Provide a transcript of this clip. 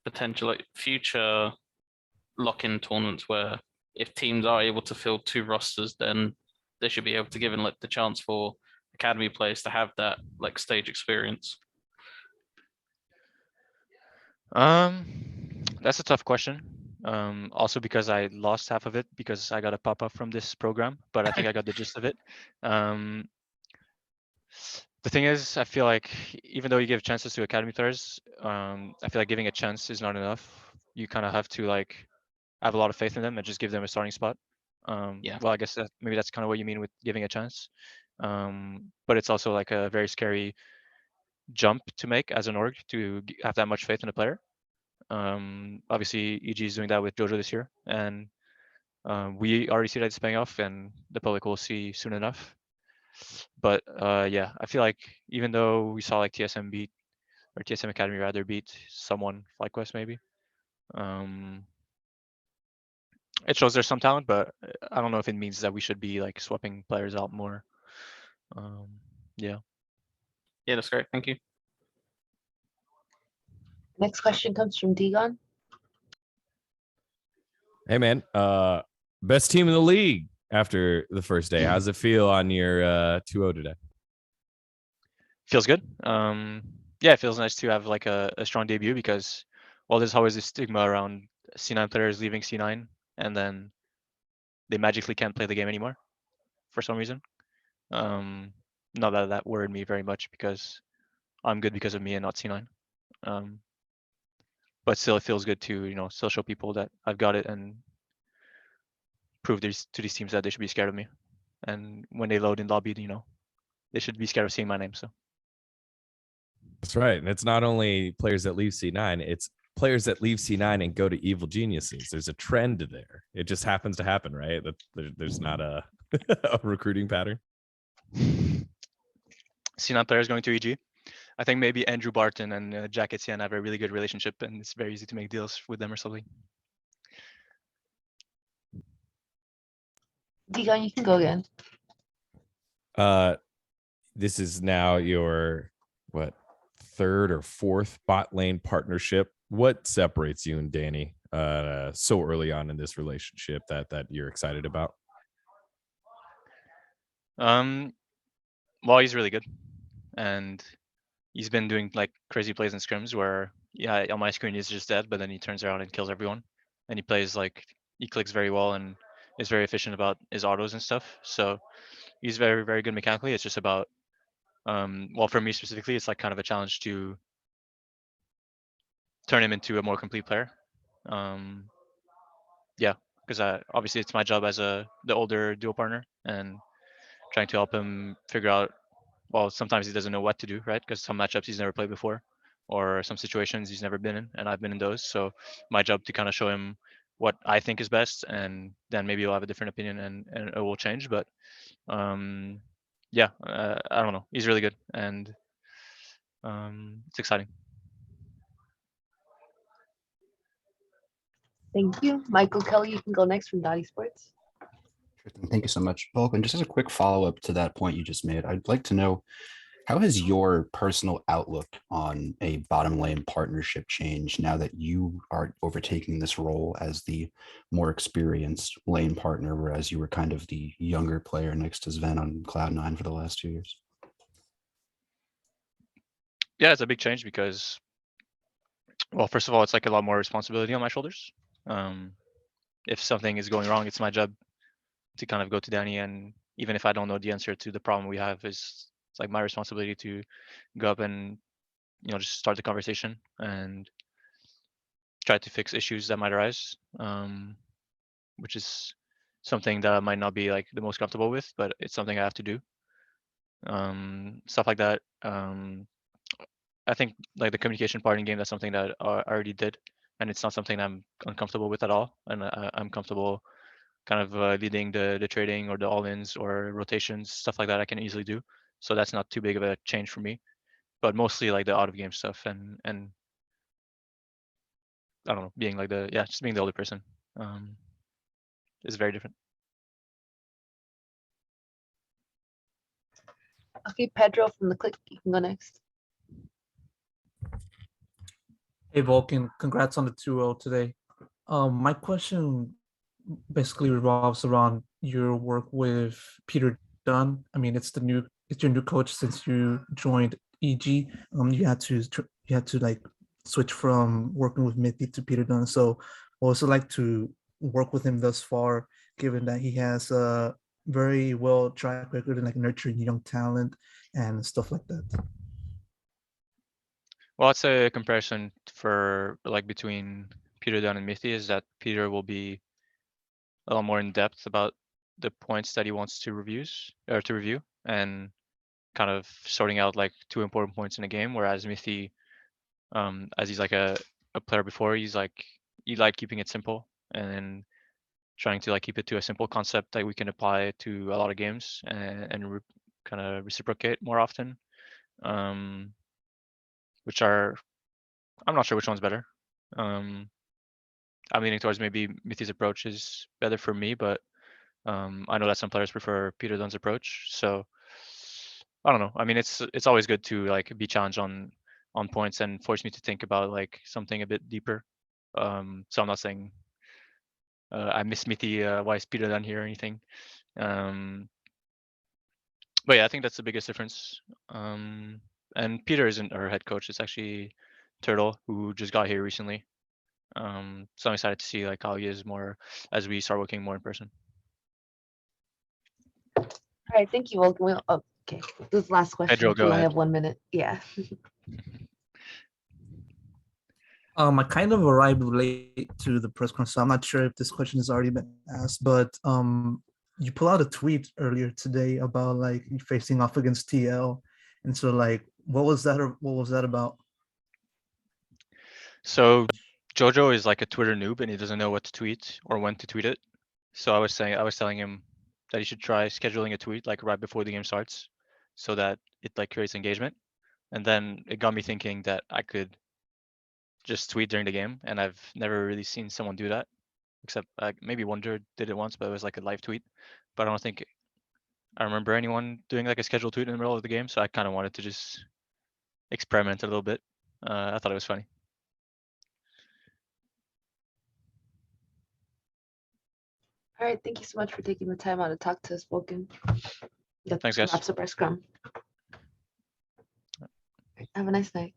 potential like future lock-in tournaments where if teams are able to fill two rosters, then they should be able to give like the chance for academy players to have that like stage experience? That's a tough question. Also because I lost half of it because I got a pop-up from this program, but I think I got the gist of it. The thing is, I feel like even though you give chances to academy players, I feel like giving a chance is not enough. You kind of have to like have a lot of faith in them and just give them a starting spot. Yeah. Well, I guess maybe that's kind of what you mean with giving a chance. But it's also like a very scary jump to make as an org to have that much faith in a player. Obviously, EG is doing that with Jojo this year, and we already see that it's paying off, and the public will see soon enough. But yeah, I feel like even though we saw like TSM beat or TSM Academy rather beat someone, FlyQuest maybe, it shows there's some talent, but I don't know if it means that we should be like swapping players out more. Yeah. Yeah, that's great. Thank you. Next question comes from Digon. Hey man, best team in the league after the first day. How's it feel on your 2-0 today? Feels good. Yeah, it feels nice to have like a strong debut because, well, there's always a stigma around C9 players leaving C9 and then they magically can't play the game anymore for some reason. Not that that worried me very much because I'm good because of me and not C9. But still, it feels good to still show people that I've got it and prove to these teams that they should be scared of me. And when they load in lobby, they should be scared of seeing my name. So. That's right. And it's not only players that leave C9, it's players that leave C9 and go to Evil Geniuses. There's a trend there. It just happens to happen, right? That there's not a, a recruiting pattern. C9 players going to EG. I think maybe Andrew Barton and Jack Etienne have a really good relationship, and it's very easy to make deals with them or something. Digon, you can go again. This is now your third or fourth bot lane partnership. What separates you and Danny so early on in this relationship that you're excited about? Well, he's really good, and he's been doing like crazy plays in scrims where, yeah, on my screen he's just dead, but then he turns around and kills everyone, and he plays like he clicks very well and is very efficient about his autos and stuff. So he's very, very good mechanically. It's just about well, for me specifically, it's like kind of a challenge to turn him into a more complete player. Yeah, because obviously it's my job as the older duo partner and trying to help him figure out. Well, sometimes he doesn't know what to do, right? Because some matchups he's never played before, or some situations he's never been in, and I've been in those. So my job to kind of show him what I think is best, and then maybe he'll have a different opinion and it will change. But yeah, I don't know. He's really good, and it's exciting. Thank you. Michael Kelly, you can go next from Dottie Sports. Thank you so much, Vulcan. Just as a quick follow-up to that point you just made, I'd like to know, how has your personal outlook on a bottom lane partnership changed now that you are overtaking this role as the more experienced lane partner, whereas you were kind of the younger player next to Sven on Cloud9 for the last 2 years? Yeah, it's a big change because, well, first of all, it's like a lot more responsibility on my shoulders. If something is going wrong, it's my job to kind of go to Danny, and even if I don't know the answer to the problem we have, it's like my responsibility to go up and just start the conversation and try to fix issues that might arise, which is something that I might not be like the most comfortable with, but it's something I have to do. Stuff like that. I think like the communication part in game, that's something that I already did, and it's not something I'm uncomfortable with at all, and I'm comfortable kind of leading the trading or the all-ins or rotations, stuff like that I can easily do. So that's not too big of a change for me, but mostly like the out of game stuff and I don't know, being like just being the older person is very different. Okay, Pedro from the Click, you can go next. Hey Vulcan, congrats on the 2-0 today. My question basically revolves around your work with Peter Dunn. I mean, it's your new coach since you joined EG. You had to like switch from working with Mithy to Peter Dunn. So what was it like to work with him thus far, given that he has a very well track record in like nurturing young talent and stuff like that? Well, it's a comparison for like between Peter Dunn and Mithy is that Peter will be a lot more in depth about the points that he wants to review and kind of sorting out like 2 important points in a game, whereas Mithy, as he's like a player before, he like keeping it simple and trying to like keep it to a simple concept that we can apply to a lot of games and kind of reciprocate more often. Which are, I'm not sure which one's better. I'm leaning towards maybe Mithy's approach is better for me, but I know that some players prefer Peter Dunn's approach. So I don't know. I mean, it's always good to like be challenged on points and force me to think about like something a bit deeper. So I'm not saying I miss Mithy. Why is Peter Dunn here or anything? But yeah, I think that's the biggest difference. And Peter isn't our head coach. It's actually Turtle, who just got here recently. So I'm excited to see like how he is more as we start working more in person. All right, thank you, Vulcan. Okay, this last question. Pedro, go We only ahead. have 1 minute. Yeah. I kind of arrived late to the press conference, so I'm not sure if this question has already been asked, but you put out a tweet earlier today about like you facing off against TL, and so like what was that about? So Jojo is like a Twitter noob and he doesn't know what to tweet or when to tweet it. So I was telling him that he should try scheduling a tweet like right before the game starts so that it like creates engagement. And then it got me thinking that I could just tweet during the game, and I've never really seen someone do that, except maybe Wonder did it once, but it was like a live tweet. But I don't think I remember anyone doing like a scheduled tweet in the middle of the game, so I kind of wanted to just experiment a little bit. I thought it was funny. All right, thank you so much for taking the time out to talk to us, Vulcan. That Thanks, guys. wraps up our scrum. Have a nice night.